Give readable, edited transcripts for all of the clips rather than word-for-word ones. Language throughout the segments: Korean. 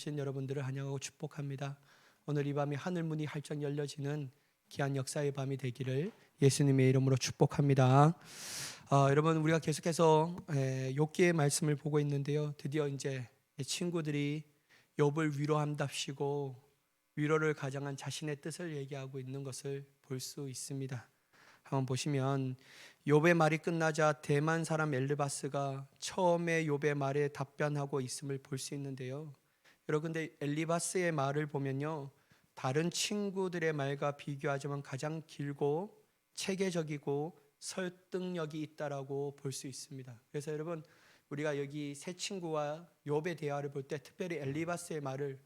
일어나신 여러분들을 환영하고 축복합니다. 오늘 이 밤이 하늘문이 활짝 열려지는 귀한 역사의 밤이 되기를 예수님의 이름으로 축복합니다. 여러분, 우리가 계속해서 욥기의 말씀을 보고 있는데요. 드디어 이제 친구들이 욥을 위로한답시고 위로를 가장한 자신의 뜻을 얘기하고 있는 것을 볼 수 있습니다. 한번 보시면 욥의 말이 끝나자 대만 사람 엘리바스가 처음에 욥의 말에 답변하고 있음을 볼 수 있는데요. 여러분, 근데 엘리바스의 말을 보면요, 다른 친구들의 말과 비교하자면 가장 길고 체계적이고 설득력이 있다라고 볼 수 있습니다. 그래서 여러분, 우리가 여기 세 친구와 욥의 대화를 볼 때 특별히 엘리바스의 말을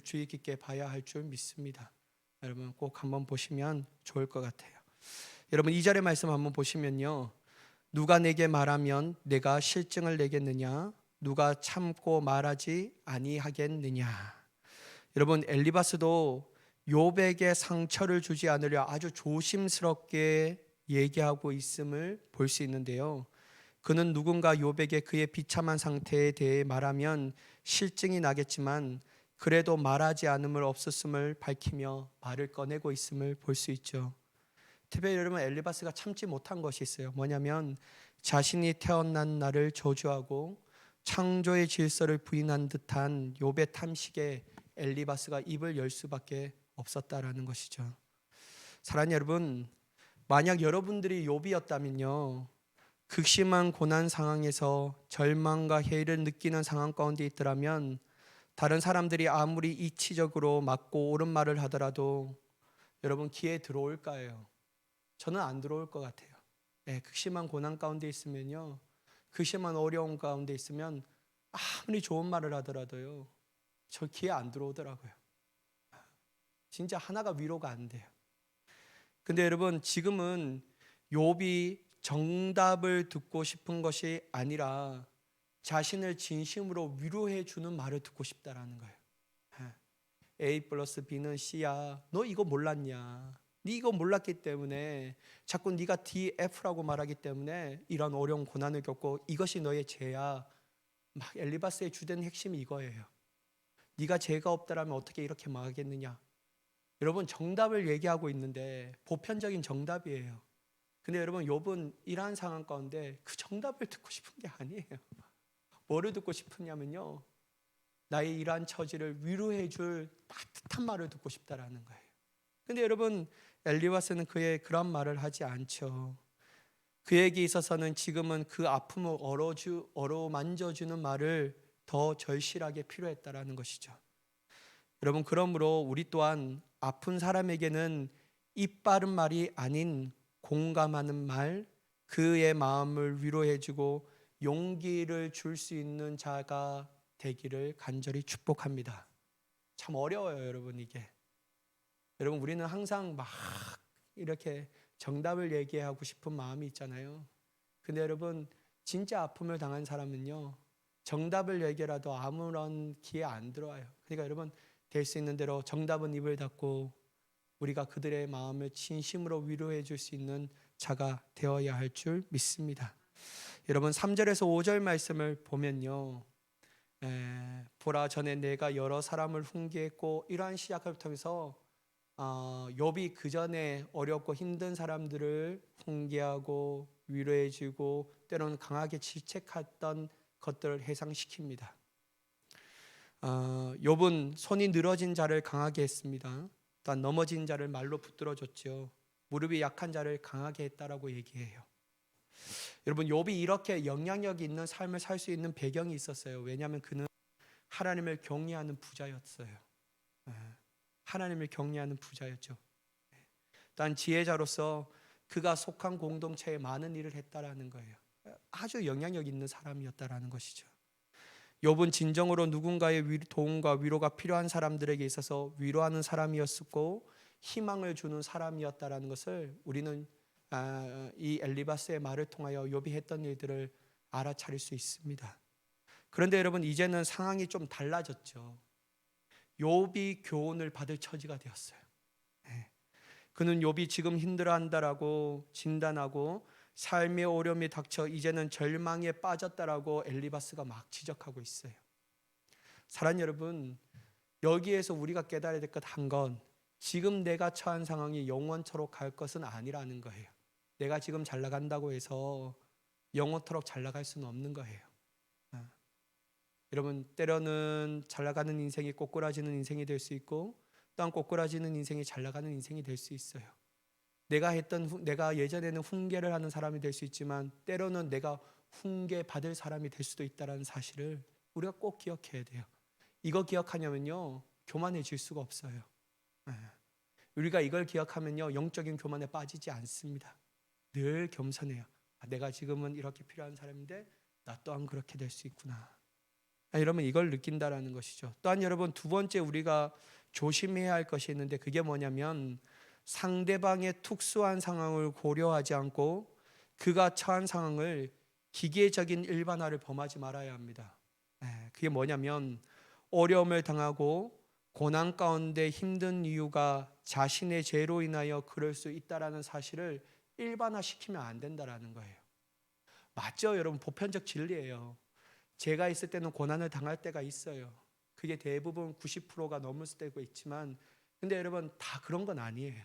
주의 깊게 봐야 할 줄 믿습니다. 여러분 꼭 한번 보시면 좋을 것 같아요. 여러분 2절의 말씀 한번 보시면요, 누가 내게 말하면 내가 실증을 내겠느냐, 누가 참고 말하지 아니하겠느냐. 여러분, 엘리바스도 욥에게 상처를 주지 않으려 아주 조심스럽게 얘기하고 있음을 볼 수 있는데요. 그는 누군가 욥에게 그의 비참한 상태에 대해 말하면 실증이 나겠지만 그래도 말하지 않음을 없었음을 밝히며 말을 꺼내고 있음을 볼 수 있죠. 특별히 여러분, 엘리바스가 참지 못한 것이 있어요. 뭐냐면 자신이 태어난 날을 저주하고 창조의 질서를 부인한 듯한 욥의 탐식에 엘리바스가 입을 열 수밖에 없었다라는 것이죠. 사랑하는 여러분, 만약 여러분들이 욥이었다면요, 극심한 고난 상황에서 절망과 해이를 느끼는 상황 가운데 있더라면 다른 사람들이 아무리 이치적으로 맞고 옳은 말을 하더라도 여러분 귀에 들어올까요? 저는 안 들어올 것 같아요. 극심한 고난 가운데 있으면요, 극심한 어려움 가운데 있으면 아무리 좋은 말을 하더라도요, 저 귀에 안 들어오더라고요. 진짜 하나가 위로가 안 돼요. 근데 여러분, 지금은 욥이 정답을 듣고 싶은 것이 아니라 자신을 진심으로 위로해 주는 말을 듣고 싶다라는 거예요. A 플러스 B는 C야. 너 이거 몰랐냐? 네 이거 몰랐기 때문에 자꾸 네가 D, F라고 말하기 때문에 이런 어려운 고난을 겪고 이것이 너의 죄야. 막 엘리바스의 주된 핵심이 이거예요. 네가 죄가 없다라면 어떻게 이렇게 말하겠느냐? 여러분, 정답을 얘기하고 있는데 보편적인 정답이에요. 근데 여러분, 욥은 이러한 상황 가운데 그 정답을 듣고 싶은 게 아니에요. 뭐를 듣고 싶으냐면요, 나의 이러한 처지를 위로해 줄 따뜻한 말을 듣고 싶다라는 거예요. 근데 여러분, 엘리바스는 그의 그런 말을 하지 않죠. 그에게 있어서는 지금은 그 아픔을 어루만져주는 말을 더 절실하게 필요했다라는 것이죠. 여러분, 그러므로 우리 또한 아픈 사람에게는 입 바른 말이 아닌 공감하는 말, 그의 마음을 위로해주고 용기를 줄 수 있는 자가 되기를 간절히 축복합니다. 참 어려워요, 여러분. 이게 여러분, 우리는 항상 막 이렇게 정답을 얘기하고 싶은 마음이 있잖아요. 근데 여러분, 진짜 아픔을 당한 사람은요, 정답을 얘기라도 아무런 귀에 안 들어와요. 그러니까 여러분, 될 수 있는 대로 정답은 입을 닫고 우리가 그들의 마음을 진심으로 위로해 줄 수 있는 자가 되어야 할 줄 믿습니다. 여러분, 3절에서 5절 말씀을 보면요, 보라, 전에 내가 여러 사람을 훈계했고, 이러한 시작을 통해서 욥이 그 전에 어렵고 힘든 사람들을 훈계하고 위로해주고 때로는 강하게 질책했던 것들을 해상시킵니다. 욥은 손이 늘어진 자를 강하게 했습니다. 또한 넘어진 자를 말로 붙들어줬죠. 무릎이 약한 자를 강하게 했다라고 얘기해요. 여러분, 욥이 이렇게 영향력이 있는 삶을 살 수 있는 배경이 있었어요. 왜냐하면 그는 하나님을 경외하는 부자였어요. 하나님을 경외하는 부자였죠. 또한 지혜자로서 그가 속한 공동체에 많은 일을 했다라는 거예요. 아주 영향력 있는 사람이었다라는 것이죠. 욥은 진정으로 누군가의 도움과 위로가 필요한 사람들에게 있어서 위로하는 사람이었고 희망을 주는 사람이었다라는 것을 우리는 이 엘리바스의 말을 통하여 욥이 했던 일들을 알아차릴 수 있습니다. 그런데 여러분, 이제는 상황이 좀 달라졌죠. 욥이 교훈을 받을 처지가 되었어요. 그는 욥이 지금 힘들어한다라고 진단하고 삶의 어려움이 닥쳐 이제는 절망에 빠졌다라고 엘리바스가 막 지적하고 있어요. 사랑하는 여러분, 여기에서 우리가 깨달아야 될 것 한 건 지금 내가 처한 상황이 영원토록 갈 것은 아니라는 거예요. 내가 지금 잘 나간다고 해서 영원토록 잘 나갈 수는 없는 거예요. 여러분, 때로는 잘 나가는 인생이 꼬꾸라지는 인생이 될 수 있고 또한 꼬꾸라지는 인생이 잘 나가는 인생이 될 수 있어요. 내가 예전에는 훈계를 하는 사람이 될 수 있지만 때로는 내가 훈계 받을 사람이 될 수도 있다는 사실을 우리가 꼭 기억해야 돼요. 이거 기억하냐면요, 교만해질 수가 없어요. 우리가 이걸 기억하면요, 영적인 교만에 빠지지 않습니다. 늘 겸손해요. 내가 지금은 이렇게 필요한 사람인데 나 또한 그렇게 될 수 있구나. 여러분, 이걸 느낀다라는 것이죠. 또한 여러분, 두 번째 우리가 조심해야 할 것이 있는데 그게 뭐냐면 상대방의 특수한 상황을 고려하지 않고 그가 처한 상황을 기계적인 일반화를 범하지 말아야 합니다. 그게 뭐냐면 어려움을 당하고 고난 가운데 힘든 이유가 자신의 죄로 인하여 그럴 수 있다라는 사실을 일반화시키면 안 된다라는 거예요. 맞죠, 여러분? 보편적 진리예요. 죄가 있을 때는 고난을 당할 때가 있어요. 그게 대부분 90%가 넘을 때고 있지만, 근데 여러분, 다 그런 건 아니에요.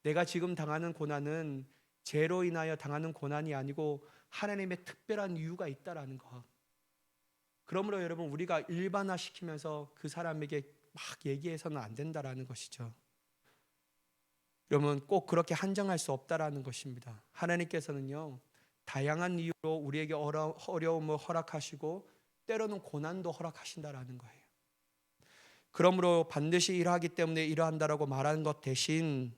내가 지금 당하는 고난은 죄로 인하여 당하는 고난이 아니고 하나님의 특별한 이유가 있다라는 것. 그러므로 여러분, 우리가 일반화시키면서 그 사람에게 막 얘기해서는 안 된다라는 것이죠. 여러분, 꼭 그렇게 한정할 수 없다라는 것입니다. 하나님께서는요, 다양한 이유로 우리에게 어려움을 허락하시고 때로는 고난도 허락하신다라는 거예요. 그러므로 반드시 이러하기 때문에 이러한다라고 말하는 것 대신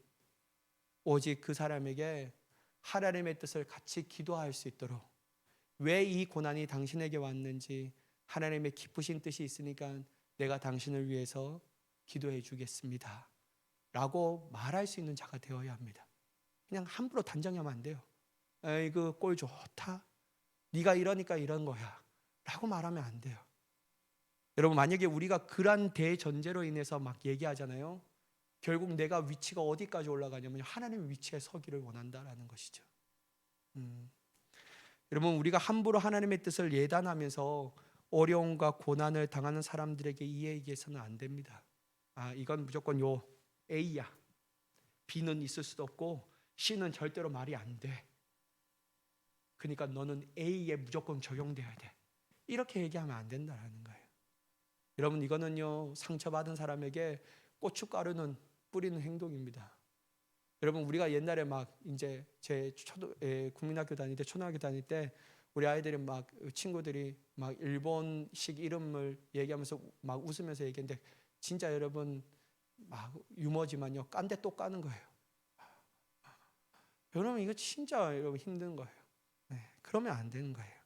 오직 그 사람에게 하나님의 뜻을 같이 기도할 수 있도록, 왜 이 고난이 당신에게 왔는지 하나님의 기쁘신 뜻이 있으니까 내가 당신을 위해서 기도해 주겠습니다 라고 말할 수 있는 자가 되어야 합니다. 그냥 함부로 단정하면 안 돼요. 에이그 꼴 좋다, 네가 이러니까 이런 거야 라고 말하면 안 돼요. 여러분, 만약에 우리가 그런 대전제로 인해서 막 얘기하잖아요, 결국 내가 위치가 어디까지 올라가냐면 하나님의 위치에 서기를 원한다라는 것이죠. 여러분, 우리가 함부로 하나님의 뜻을 예단하면서 어려움과 고난을 당하는 사람들에게 이 얘기해서는 안 됩니다. 이건 무조건 요 A야, B는 있을 수도 없고 C는 절대로 말이 안 돼, 그러니까 너는 A에 무조건 적용돼야 돼, 이렇게 얘기하면 안 된다는 거예요. 여러분, 이거는요, 상처받은 사람에게 고춧가루는 뿌리는 행동입니다. 여러분, 우리가 옛날에 막 이제 제 국민학교 다닐 때, 초등학교 다닐 때 우리 아이들이 막 친구들이 막 일본식 이름을 얘기하면서 막 웃으면서 얘기했는데 진짜 여러분 막 유머지만요, 깐데 또 까는 거예요. 여러분, 이거 진짜 여러분 힘든 거예요. 그러면 안 되는 거예요.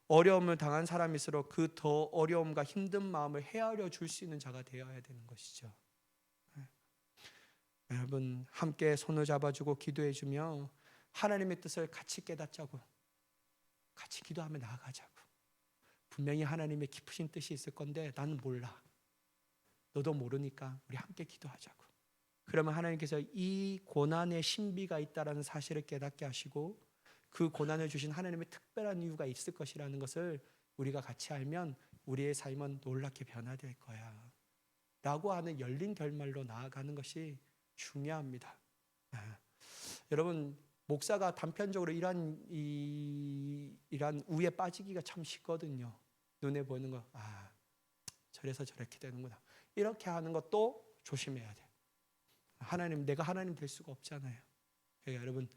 어려움을 당한 사람일수록 그 더 어려움과 힘든 마음을 헤아려 줄 수 있는 자가 되어야 되는 것이죠. 여러분, 함께 손을 잡아주고 기도해주며 하나님의 뜻을 같이 깨닫자고, 같이 기도하며 나아가자고. 분명히 하나님의 깊으신 뜻이 있을 건데 나는 몰라, 너도 모르니까 우리 함께 기도하자고. 그러면 하나님께서 이 고난의 신비가 있다는 사실을 깨닫게 하시고 그 고난을 주신 하나님의 특별한 이유가 있을 것이라는 것을 우리가 같이 알면 우리의 삶은 놀랍게 변화될 거야 라고 하는 열린 결말로 나아가는 것이 중요합니다. 여러분, 목사가 단편적으로 이런 우에 빠지기가 참 쉽거든요. 눈에 보이는 거, 저래서 저렇게 되는구나, 이렇게 하는 것도 조심해야 돼. 내가 하나님 될 수가 없잖아요. 그러니까 여러분,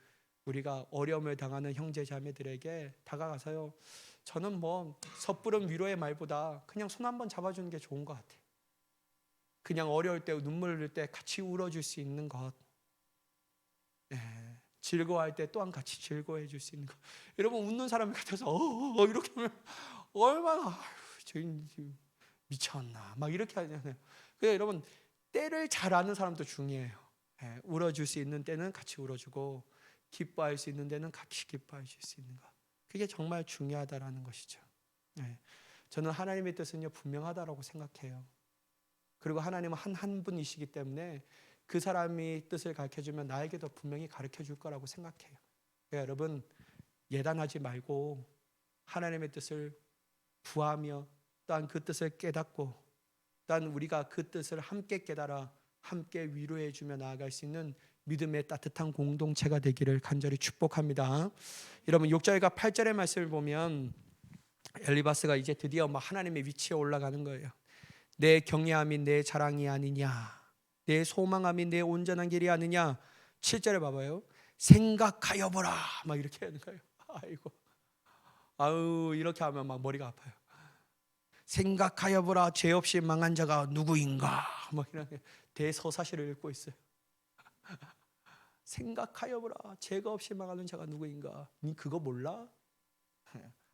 우리가 어려움을 당하는 형제 자매들에게 다가가서요, 저는 뭐 섣부른 위로의 말보다 그냥 손 한번 잡아주는 게 좋은 것 같아요. 그냥 어려울 때, 눈물 흘릴 때 같이 울어줄 수 있는 것, 즐거워할 때 또한 같이 즐거워해 줄 수 있는 것. 여러분, 웃는 사람 같아서 이렇게 하면 얼마나 저 미쳤나 막 이렇게 하잖아요. 그래서 여러분, 때를 잘 아는 사람도 중요해요. 울어줄 수 있는 때는 같이 울어주고 기뻐할 수 있는 데는 같이 기뻐해 줄 수 있는 것, 그게 정말 중요하다라는 것이죠. 저는 하나님의 뜻은요, 분명하다라고 생각해요. 그리고 하나님은 한 분이시기 때문에 그 사람이 뜻을 가르쳐주면 나에게도 분명히 가르쳐줄 거라고 생각해요. 여러분 예단하지 말고 하나님의 뜻을 구하며 또한 그 뜻을 깨닫고 또한 우리가 그 뜻을 함께 깨달아 함께 위로해 주며 나아갈 수 있는 믿음의 따뜻한 공동체가 되기를 간절히 축복합니다. 여러분 6절과 8절의 말씀을 보면 엘리바스가 이제 드디어 하나님의 위치에 올라가는 거예요. 내 경외함이 내 자랑이 아니냐, 내 소망함이 내 온전한 길이 아니냐. 7절에 봐봐요. 생각하여 보라 막 이렇게 하는 거예요. 아이고, 아유 이렇게 하면 막 머리가 아파요. 생각하여 보라, 죄 없이 망한 자가 누구인가 막 이렇게 대서사시를 읽고 있어요. 생각하여 보라, 죄가 없이 망하는 자가 누구인가. 니 그거 몰라?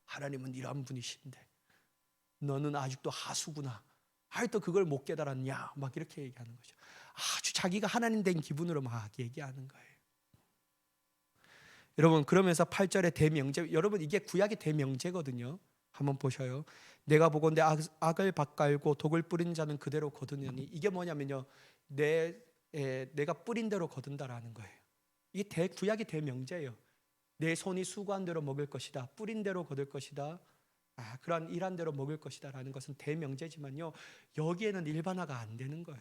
하나님은 이런 분이신데 너는 아직도 하수구나. 아직도 그걸 못 깨달았냐 막 이렇게 얘기하는 거죠. 아주 자기가 하나님 된 기분으로 막 얘기하는 거예요. 여러분 그러면서 8절의 대명제, 여러분 이게 구약의 대명제거든요. 한번 보셔요. 내가 보건대 악을 밭갈고 독을 뿌린 자는 그대로 거두느니. 이게 뭐냐면요, 내가 뿌린 대로 거둔다라는 거예요. 이게 구약의 대명제예요. 내 손이 수고한 대로 먹을 것이다, 뿌린 대로 거둘 것이다, 그러한 일한 대로 먹을 것이다 라는 것은 대명제지만요, 여기에는 일반화가 안 되는 거예요.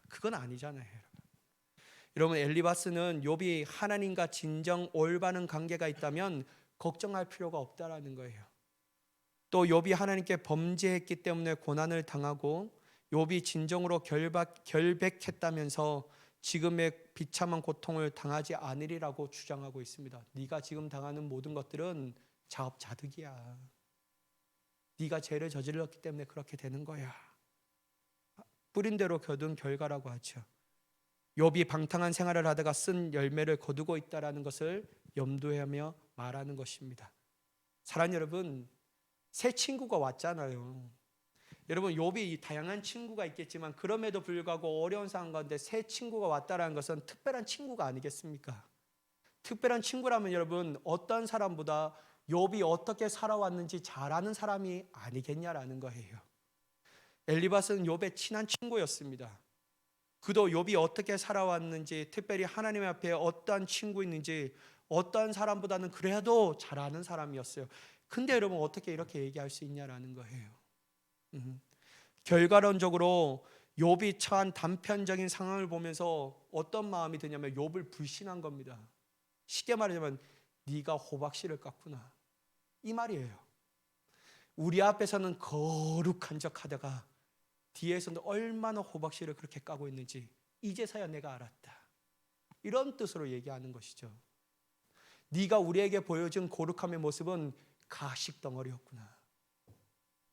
그건 아니잖아요. 여러분 엘리바스는 욥이 하나님과 진정 올바른 관계가 있다면 걱정할 필요가 없다라는 거예요. 또 욥이 하나님께 범죄했기 때문에 고난을 당하고 욥이 진정으로 결백했다면서 지금의 비참한 고통을 당하지 않으리라고 주장하고 있습니다. 네가 지금 당하는 모든 것들은 자업자득이야. 네가 죄를 저질렀기 때문에 그렇게 되는 거야. 뿌린 대로 거둔 결과라고 하죠. 욥이 방탕한 생활을 하다가 쓴 열매를 거두고 있다라는 것을 염두하며 말하는 것입니다. 사랑하는 여러분, 새 친구가 왔잖아요. 여러분 욥이 다양한 친구가 있겠지만 그럼에도 불구하고 어려운 상황 가운데 새 친구가 왔다라는 것은 특별한 친구가 아니겠습니까? 특별한 친구라면 여러분 어떤 사람보다 욥이 어떻게 살아왔는지 잘 아는 사람이 아니겠냐라는 거예요. 엘리바스는 욥의 친한 친구였습니다. 그도 욥이 어떻게 살아왔는지, 특별히 하나님 앞에 어떠한 친구 있는지 어떠한 사람보다는 그래도 잘 아는 사람이었어요. 근데 여러분 어떻게 이렇게 얘기할 수 있냐라는 거예요. 결과론적으로 욥이 처한 단편적인 상황을 보면서 어떤 마음이 드냐면 욥을 불신한 겁니다. 쉽게 말하자면 네가 호박씨를 깠구나, 이 말이에요. 우리 앞에서는 거룩한 척하다가 뒤에서는 얼마나 호박씨를 그렇게 까고 있는지 이제서야 내가 알았다, 이런 뜻으로 얘기하는 것이죠. 네가 우리에게 보여준 거룩함의 모습은 가식 덩어리였구나.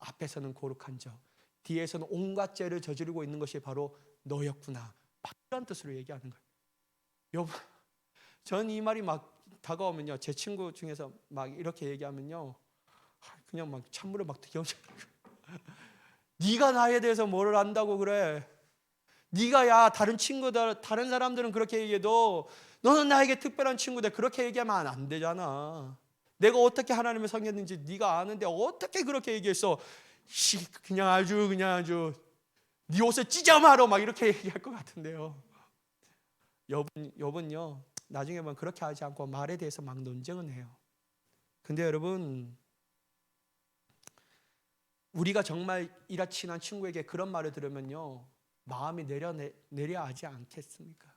앞에서는 거룩한 척, 뒤에서는 온갖 죄를 저지르고 있는 것이 바로 너였구나, 이런 뜻으로 얘기하는 거예요. 여러분, 저는 이 말이 막 다가오면요, 제 친구 중에서 막 이렇게 얘기하면요, 그냥 막 찬물을 막 들이얹어. 네가 나에 대해서 뭘 안다고 그래? 네가 야 다른 친구들, 다른 사람들은 그렇게 얘기해도 너는 나에게 특별한 친구다, 그렇게 얘기하면 안 되잖아. 내가 어떻게 하나님을 섬겼는지 네가 아는데 어떻게 그렇게 얘기했어? 그냥 아주 네 옷을 찢어 말어 막 이렇게 얘기할 것 같은데요. 여러분요, 나중에 보면 그렇게 하지 않고 말에 대해서 막 논쟁은 해요. 근데 여러분, 우리가 정말 이라 친한 친구에게 그런 말을 들으면요, 마음이 내려하지 않겠습니까?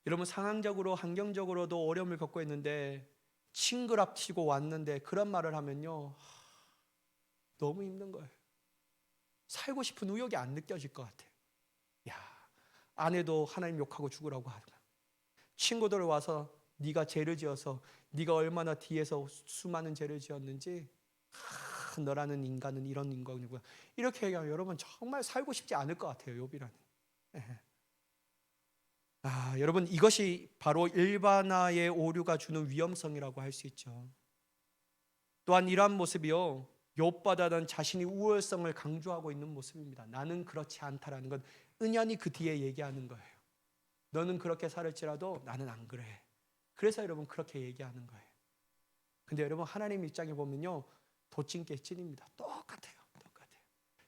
여러분 상황적으로 환경적으로도 어려움을 겪고 있는데 친구랍치고 왔는데 그런 말을 하면요, 너무 힘든 거예요. 살고 싶은 의욕이 안 느껴질 것 같아요. 야, 아내도 하나님 욕하고 죽으라고 하고, 친구들 와서 네가 죄를 지어서 네가 얼마나 뒤에서 수많은 죄를 지었는지, 너라는 인간은 이런 인간이구나, 이렇게 얘기하면 여러분 정말 살고 싶지 않을 것 같아요. 욥이라니. 여러분 이것이 바로 일반화의 오류가 주는 위험성이라고 할 수 있죠. 또한 이러한 모습이요, 욥보다는 자신이 우월성을 강조하고 있는 모습입니다. 나는 그렇지 않다라는 건 은연히 그 뒤에 얘기하는 거예요. 너는 그렇게 살을지라도 나는 안 그래. 그래서 여러분 그렇게 얘기하는 거예요. 근데 여러분 하나님 입장에 보면요, 도찐 깨찐입니다. 똑같아요.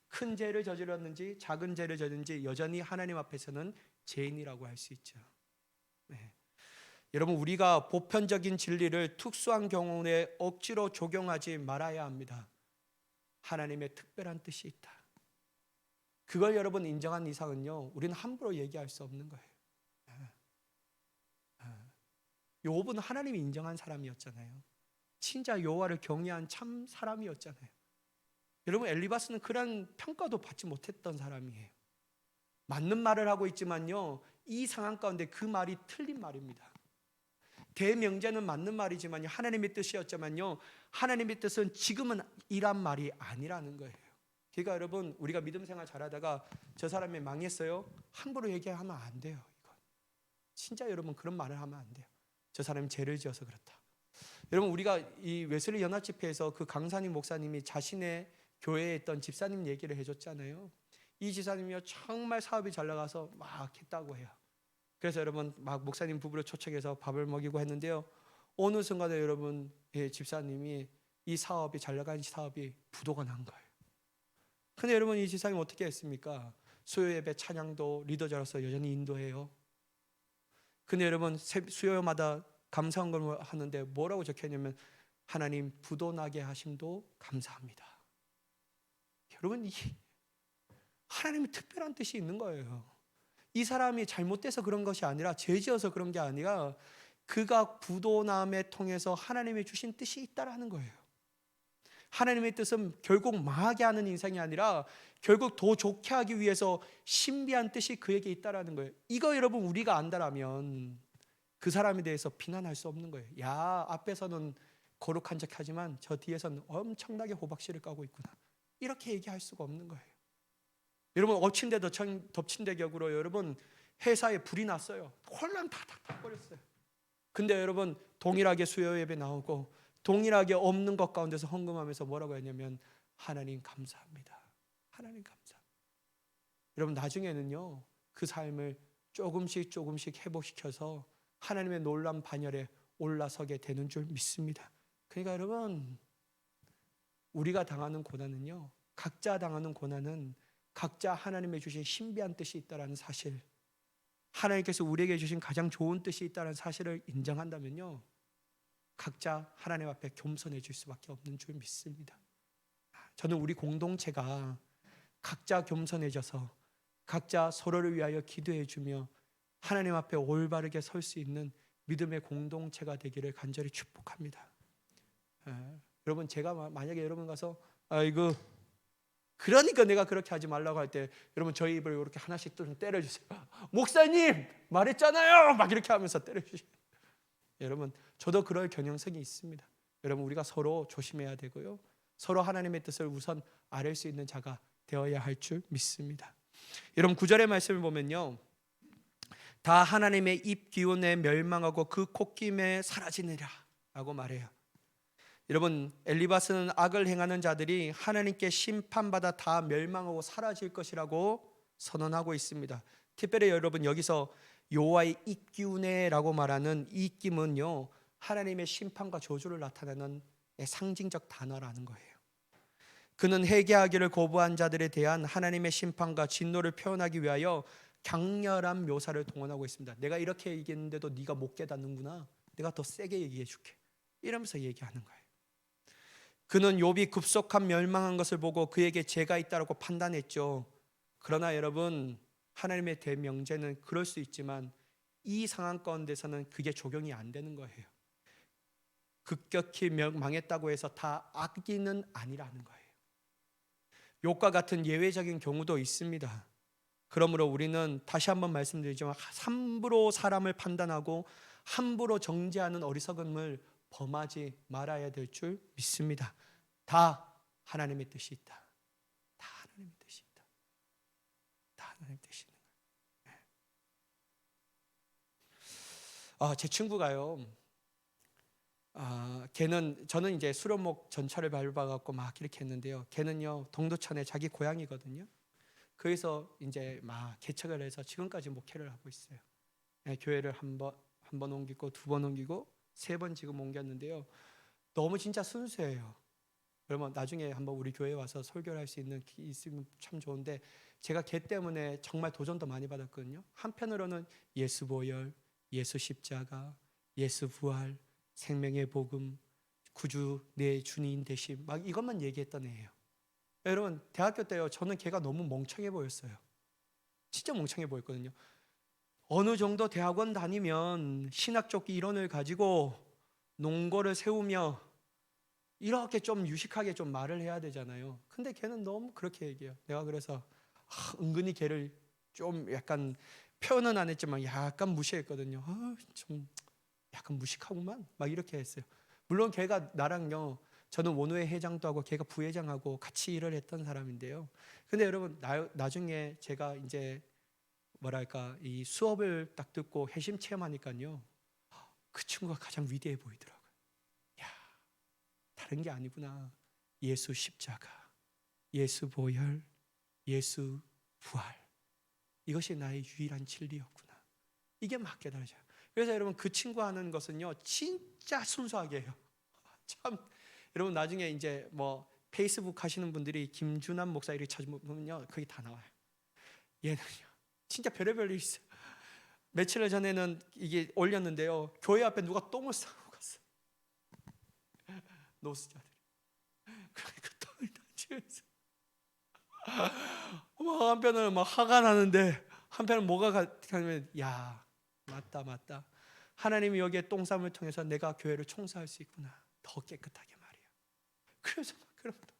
큰 죄를 저질렀는지 작은 죄를 저질렀는지 여전히 하나님 앞에서는 죄인이라고 할 수 있죠. 네. 여러분, 우리가 보편적인 진리를 특수한 경우에 억지로 적용하지 말아야 합니다. 하나님의 특별한 뜻이 있다. 그걸 여러분 인정한 이상은요, 우리는 함부로 얘기할 수 없는 거예요. 욥은 하나님이 인정한 사람이었잖아요. 친자 여호와를 경외한 참 사람이었잖아요. 여러분, 엘리바스는 그런 평가도 받지 못했던 사람이에요. 맞는 말을 하고 있지만요, 이 상황 가운데 그 말이 틀린 말입니다. 대명제는 맞는 말이지만요, 하나님의 뜻이었지만요, 하나님의 뜻은 지금은 이란 말이 아니라는 거예요. 그러니까 여러분, 우리가 믿음 생활 잘하다가 저 사람이 망했어요, 함부로 얘기하면 안 돼요. 이건 진짜 여러분, 그런 말을 하면 안 돼요. 저 사람이 죄를 지어서 그렇다. 여러분, 우리가 이 웨슬리 연합 집회에서 그 강산임 목사님이 자신의 교회에 있던 집사님 얘기를 해줬잖아요. 이 집사님이요, 정말 사업이 잘 나가서 막 했다고 해요. 그래서 여러분, 막 목사님 부부를 초청해서 밥을 먹이고 했는데요, 어느 순간에 여러분, 집사님이 이 사업이 잘 나가는 사업이 부도가 난 거예요. 근데 여러분, 이 집사님 어떻게 했습니까? 수요 예배 찬양도 리더자로서 여전히 인도해요. 근데 여러분, 수요마다 감사헌금을 하는데 뭐라고 적혀있냐면, 하나님 부도 나게 하심도 감사합니다. 여러분, 이 하나님의 특별한 뜻이 있는 거예요. 이 사람이 잘못돼서 그런 것이 아니라, 죄지어서 그런 게 아니라, 그가 부도남에 통해서 하나님이 주신 뜻이 있다라는 거예요. 하나님의 뜻은 결국 망하게 하는 인생이 아니라 결국 더 좋게 하기 위해서 신비한 뜻이 그에게 있다라는 거예요. 이거 여러분, 우리가 안다라면 그 사람에 대해서 비난할 수 없는 거예요. 야, 앞에서는 거룩한 척 하지만 저 뒤에서는 엄청나게 호박씨를 까고 있구나, 이렇게 얘기할 수가 없는 거예요. 여러분, 엎친 데 덮친 데 격으로 여러분, 회사에 불이 났어요. 혼란 다 버렸어요. 근데 여러분, 동일하게 수요 예배 나오고 동일하게 없는 것 가운데서 헌금하면서 뭐라고 했냐면, 하나님 감사합니다. 하나님 감사합니다. 여러분, 나중에는요, 그 삶을 조금씩 회복시켜서 하나님의 놀라운 반열에 올라서게 되는 줄 믿습니다. 그러니까 여러분, 우리가 당하는 고난은요, 각자 당하는 고난은 각자 하나님의 주신 신비한 뜻이 있다는 사실, 하나님께서 우리에게 주신 가장 좋은 뜻이 있다는 사실을 인정한다면요, 각자 하나님 앞에 겸손해질 수밖에 없는 줄 믿습니다. 저는 우리 공동체가 각자 겸손해져서 각자 서로를 위하여 기도해주며 하나님 앞에 올바르게 설 수 있는 믿음의 공동체가 되기를 간절히 축복합니다. 여러분, 제가 만약에 여러분 가서 아이고 그러니까 내가 그렇게 하지 말라고 할 때, 여러분, 저희 입을 이렇게 하나씩 좀 때려주세요. 목사님 말했잖아요, 막 이렇게 하면서 때려주세요. 여러분, 저도 그럴 경향성이 있습니다. 여러분, 우리가 서로 조심해야 되고요, 서로 하나님의 뜻을 우선 아뢰 수 있는 자가 되어야 할 줄 믿습니다. 여러분, 9절의 말씀을 보면요, 다 하나님의 입 기운에 멸망하고 그 콧김에 사라지느라 라고 말해요. 여러분, 엘리바스는 악을 행하는 자들이 하나님께 심판받아 다 멸망하고 사라질 것이라고 선언하고 있습니다. 특별히 여러분, 여기서 여호와의 입기운에라고 말하는 이 입김은요, 하나님의 심판과 저주를 나타내는 상징적 단어라는 거예요. 그는 회개하기를 거부한 자들에 대한 하나님의 심판과 진노를 표현하기 위하여 강렬한 묘사를 동원하고 있습니다. 내가 이렇게 얘기했는데도 네가 못 깨닫는구나, 내가 더 세게 얘기해 줄게, 이러면서 얘기하는 거예요. 그는 욥이 급속한 멸망한 것을 보고 그에게 죄가 있다고 판단했죠. 그러나 여러분, 하나님의 대명제는 그럴 수 있지만 이 상황 가운데서는 그게 적용이 안 되는 거예요. 급격히 망했다고 해서 다 악인은 아니라는 거예요. 욥과 같은 예외적인 경우도 있습니다. 그러므로 우리는 다시 한번 말씀드리지만, 함부로 사람을 판단하고 함부로 정죄하는 어리석음을 범하지 말아야 될 줄 믿습니다. 다 하나님의 뜻이 있다. 다 하나님의 뜻이 있다. 다 하나님의 뜻이 있는 거예요. 제 친구가요, 저는 이제 수련목 전철을 밟아갖고 막 이렇게 했는데요, 걔는요, 동두천에 자기 고향이거든요. 거기서 이제 막 개척을 해서 지금까지 목회를 하고 있어요. 교회를 한 번 옮기고, 2번 옮기고, 3번 지금 옮겼는데요, 너무 진짜 순수해요. 그러면 나중에 한번 우리 교회에 와서 설교를 할 수 있는 기 있으면 참 좋은데, 제가 걔 때문에 정말 도전도 많이 받았거든요. 한편으로는 예수 보혈, 예수 십자가, 예수 부활, 생명의 복음, 구주 내 주님 되심, 막 이것만 얘기했던 애예요. 여러분, 대학교 때요, 저는 걔가 너무 멍청해 보였어요. 진짜 멍청해 보였거든요. 어느 정도 대학원 다니면 신학적 이론을 가지고 논거를 세우며 이렇게 좀 유식하게 좀 말을 해야 되잖아요. 근데 걔는 너무 그렇게 얘기해요. 내가 그래서 은근히 걔를 좀 약간 표현은 안 했지만 약간 무시했거든요. 좀 약간 무식하구만 막 이렇게 했어요. 물론 걔가 나랑요, 저는 원우회 회장도 하고 걔가 부회장하고 같이 일을 했던 사람인데요. 근데 여러분, 나중에 제가 이제 뭐랄까 이 수업을 딱 듣고 회심 체험하니까요, 그 친구가 가장 위대해 보이더라고요. 야, 다른 게 아니구나. 예수 십자가, 예수 보혈, 예수 부활, 이것이 나의 유일한 진리였구나. 이게 막 깨달아져요. 그래서 여러분, 그 친구 하는 것은요 진짜 순수하게 해요. 참, 여러분 나중에 이제 뭐 페이스북 하시는 분들이 김준환 목사 이렇게 찾으면요 거기 다 나와요. 얘는요 진짜 별의별 일이 있어요. 며칠 전에는 이게 올렸는데요, 교회 앞에 누가 똥을 싸고 갔어. 노숙자들이. 그러니까 똥을 다 치면서 막 한편은 막 화가 나는데 한편은 뭐가 가면, 야, 맞다. 하나님이 여기에 똥 쌈을 통해서 내가 교회를 청소할 수 있구나. 더 깨끗하게 말이야. 그래서 막 그럽니다.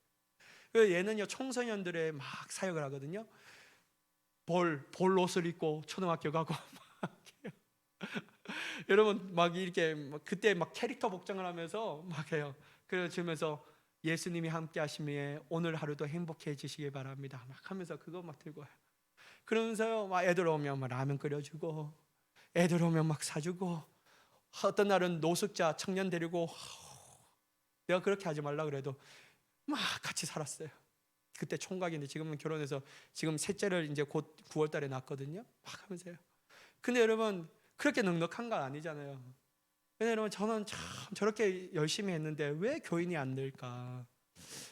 얘는요 청소년들의 막 사역을 하거든요. 볼 옷을 입고 초등학교 가고 막 해요. 여러분 막 이렇게 그때 막 캐릭터 복장을 하면서 막 해요. 그러면서 예수님이 함께 하시며 오늘 하루도 행복해지시길 바랍니다 막 하면서 그거 막 들고 와요. 그러면서요 막 애들 오면 막 라면 끓여주고, 애들 오면 막 사주고, 어떤 날은 노숙자 청년 데리고, 내가 그렇게 하지 말라 그래도 막 같이 살았어요. 그때 총각인데 지금은 결혼해서 지금 셋째를 이제 곧 9월 달에 낳았거든요. 막 하면서요. 근데 여러분 그렇게 넉넉한 건 아니잖아요. 근데 여러분 저는 참 저렇게 열심히 했는데 왜 교인이 안 될까?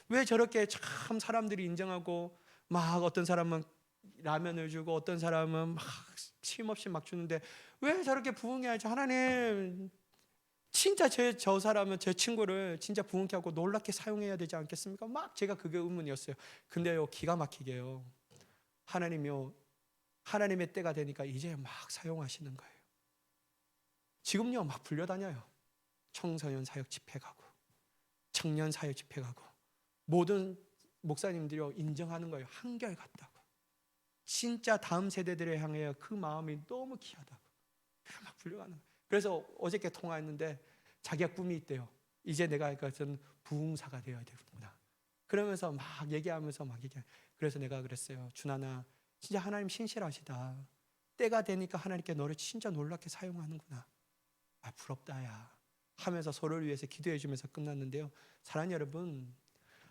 왜 저렇게 참 사람들이 인정하고, 막 어떤 사람은 라면을 주고 어떤 사람은 막 쉼없이 막 주는데 왜 저렇게 부흥해야지? 하나님 진짜 저 사람은 제 친구를 진짜 부흥케 하고 놀랍게 사용해야 되지 않겠습니까? 막 제가 그게 의문이었어요. 근데요 기가 막히게요, 하나님이요 하나님의 때가 되니까 이제 막 사용하시는 거예요. 지금요 막 불려다녀요. 청소년 사역 집회 가고 청년 사역 집회 가고 모든 목사님들이 인정하는 거예요. 한결같다고. 진짜 다음 세대들을 향해 그 마음이 너무 귀하다고 막 불려가는 거예요. 그래서 어저께 통화했는데 자기가 꿈이 있대요. 이제 내가 그것은 부흥사가 되어야 되구나. 그러면서 막 얘기하면서 막 얘기해. 그래서 내가 그랬어요. 준하나 진짜 하나님 신실하시다. 때가 되니까 하나님께 너를 진짜 놀랍게 사용하는구나. 아 부럽다야 하면서 서로를 위해서 기도해 주면서 끝났는데요. 사랑하는 여러분,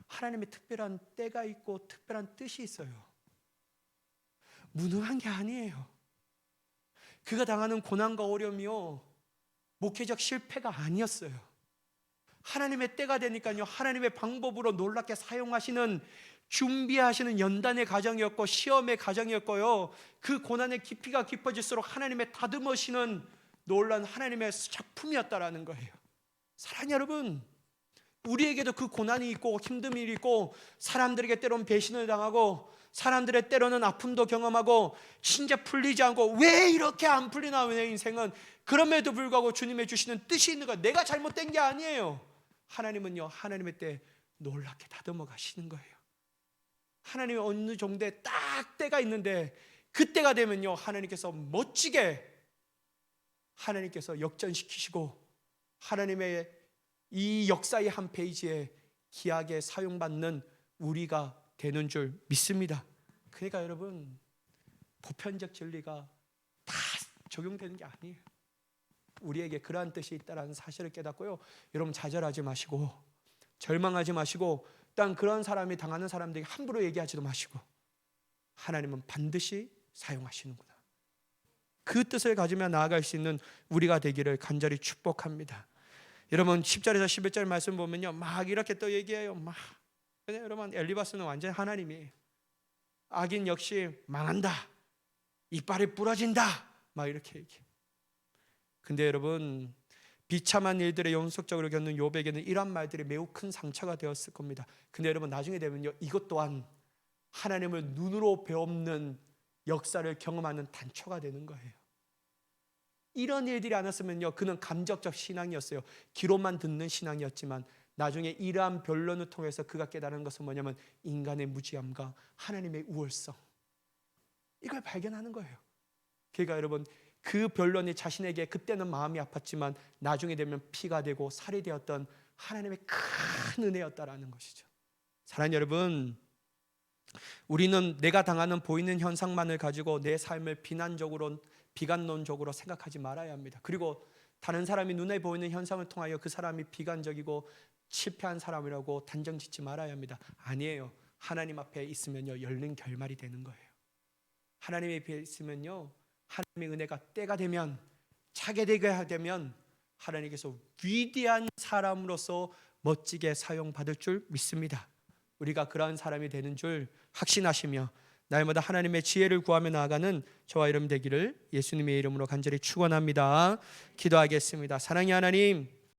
하나님의 특별한 때가 있고 특별한 뜻이 있어요. 무능한 게 아니에요. 그가 당하는 고난과 어려움이요 목회적 실패가 아니었어요. 하나님의 때가 되니까요 하나님의 방법으로 놀랍게 사용하시는, 준비하시는 연단의 과정이었고 시험의 과정이었고요, 그 고난의 깊이가 깊어질수록 하나님의 다듬으시는 놀란 하나님의 작품이었다라는 거예요. 사랑하는 여러분, 우리에게도 그 고난이 있고 힘듦이 있고 사람들에게 때로는 배신을 당하고 사람들의 때로는 아픔도 경험하고 진짜 풀리지 않고 왜 이렇게 안 풀리나 내 인생은. 그럼에도 불구하고 주님의 주시는 뜻이 있는 거예요. 내가 잘못된 게 아니에요. 하나님은요 하나님의 때 놀랍게 다듬어 가시는 거예요. 하나님의 어느 정도의 딱 때가 있는데 그 때가 되면요 하나님께서 멋지게 하나님께서 역전시키시고 하나님의 이 역사의 한 페이지에 귀하게 사용받는 우리가 되는 줄 믿습니다. 그러니까 여러분 보편적 진리가 다 적용되는 게 아니에요. 우리에게 그러한 뜻이 있다는 사실을 깨닫고요, 여러분 좌절하지 마시고 절망하지 마시고 딴 그런 사람이 당하는 사람들에게 함부로 얘기하지도 마시고 하나님은 반드시 사용하시는구나, 그 뜻을 가지며 나아갈 수 있는 우리가 되기를 간절히 축복합니다. 여러분 10절에서 11절 말씀 보면요 막 이렇게 또 얘기해요. 막 근데 여러분 엘리바스는 완전히 하나님이에요. 악인 역시 망한다, 이빨이 부러진다 막 이렇게 얘기해요. 근데 여러분 비참한 일들을 연속적으로 겪는 욥에게는 이런 말들이 매우 큰 상처가 되었을 겁니다. 근데 여러분 나중에 되면요, 이것 또한 하나님을 눈으로 배우는 역사를 경험하는 단초가 되는 거예요. 이런 일들이 않았으면요, 그는 감적적 신앙이었어요. 귀로만 듣는 신앙이었지만 나중에 이러한 변론을 통해서 그가 깨달은 것은 뭐냐면 인간의 무지함과 하나님의 우월성, 이걸 발견하는 거예요. 그러니까 여러분, 그 변론이 자신에게 그때는 마음이 아팠지만 나중에 되면 피가 되고 살이 되었던 하나님의 큰 은혜였다라는 것이죠. 사랑하는 여러분, 우리는 내가 당하는 보이는 현상만을 가지고 내 삶을 비관론적으로 생각하지 말아야 합니다. 그리고 다른 사람이 눈에 보이는 현상을 통하여 그 사람이 비관적이고 실패한 사람이라고 단정짓지 말아야 합니다. 아니에요. 하나님 앞에 있으면요, 열린 결말이 되는 거예요. 하나님 앞에 있으면요, 하나님의 은혜가 때가 되면, 차게 되게 되면 하나님께서 위대한 사람으로서 멋지게 사용받을 줄 믿습니다. 우리가 그러한 사람이 되는 줄 확신하시며 날마다 하나님의 지혜를 구하며 나아가는 저와 여러분 되기를 예수님의 이름으로 간절히 축원합니다. 기도하겠습니다. 사랑의 하나님,